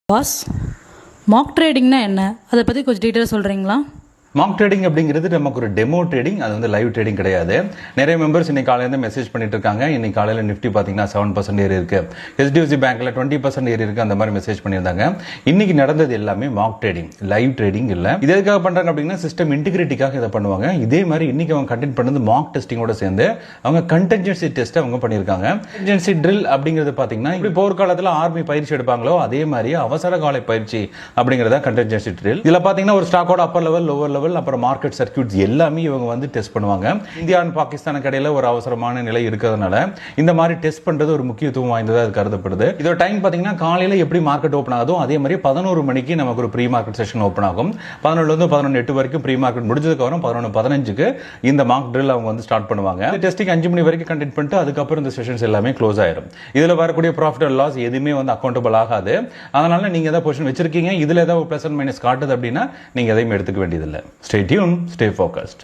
Pass, mark ட்ரேடிங்னா என்ன? அதை பற்றி கொஞ்சம் டீட்டெயிலாக சொல்கிறீங்களா? மார்க் ட்ரேடிங் அப்படிங்கிறது நமக்கு ஒரு டெமோ ட்ரேடிங், அது வந்து லைவ் ட்ரேடிங் கிடையாது. நிறைய மெம்பர்ஸ் இன்னைக்கு காலையில மெசேஜ் பண்ணிட்டு இருக்காங்க. இன்னைக்கு காலையில் நிஃப்டி பார்த்தீங்கன்னா 7% ஏறி இருக்கு, HDFC பேங்க்ல 20% ஏறி இருக்கு, அந்த மாதிரி மெசேஜ் பண்ணியிருந்தாங்க. இன்னைக்கு நடந்தது எல்லாமே மார்க் ட்ரேடிங், லைவ் ட்ரேடிங் இல்லை. இது எதுக்காக பண்றாங்க அப்படின்னா சிஸ்டம் இன்டிகிரிட்டிக்காக இதை பண்ணுவாங்க. இதே மாதிரி இன்னைக்கு அவங்க கண்டெக்ட் பண்ணது மார்க் டெஸ்டிங்கோட சேர்ந்து அவங்க கண்டென்ஜென்சி டெஸ்ட் அவங்க பண்ணியிருக்காங்க. கண்டென்ஜென்சி ட்ரில் அப்படிங்கிறது பார்த்தீங்கன்னா இப்படி போர்க்காலத்தில் ஆர்மி பயிற்சி எடுப்பாங்களோ அதே மாதிரி அவசர கால பயிற்சி அப்படிங்கிறத கண்டென்ஜென்சி ட்ரில். இதில் பார்த்தீங்கன்னா ஒரு ஸ்டாக்கோட அப்பர் லெவல், லோவர் லெவல், அப்புறம் மார்க்கெட் சர்க்யூட்ஸ் எல்லாமே இவங்க வந்து டெஸ்ட் பண்ணுவாங்க. இந்தியா அண்ட் பாகிஸ்தானுக்கு இடையில ஒரு அவசரமான நிலை இருக்கிறதுனால இந்த மாதிரி டெஸ்ட் பண்றது ஒரு முக்கியத்துவம் வாய்ந்ததா அது கருதப்படுது. இதோட டைம் பாத்தீங்கன்னா காலையில எப்படி மார்க்கெட் ஓபன் ஆகுதோ அதே மாதிரி 11 மணிக்கு நமக்கு ஒரு ப்ரீ மார்க்கெட் செஷன் ஓபன் ஆகும். 11 இருந்து 11:08 வரைக்கும் ப்ரீ மார்க்கெட் முடிஞ்சதுக்கு அப்புறம் 11:15க்கு இந்த மார்க் ட்ரில் அவங்க வந்து ஸ்டார்ட் பண்ணுவாங்க. டெஸ்டிங் 5 மணி வரைக்கும் கண்டக்ட் பண்ணிட்டு அதுக்கப்புறம் இந்த செஷன்ஸ் எல்லாமே க்ளோஸ் ஆயிடும். இதுல வரக்கூடிய ப்ராஃபிட் அண்ட் லாஸ் எதுவுமே வந்து அக்கௌண்டபிள் ஆகாது. அதனால நீங்க ஏதாவது பொசிஷன் வச்சிருக்கீங்க, இதுல ஏதாவது பிளஸ் அண்ட் மைனஸ் காட்டுது அப்படின்னா நீங்க எதையும் எடுத்துக்க வேண்டியதில்லை. Stay tuned, stay focused.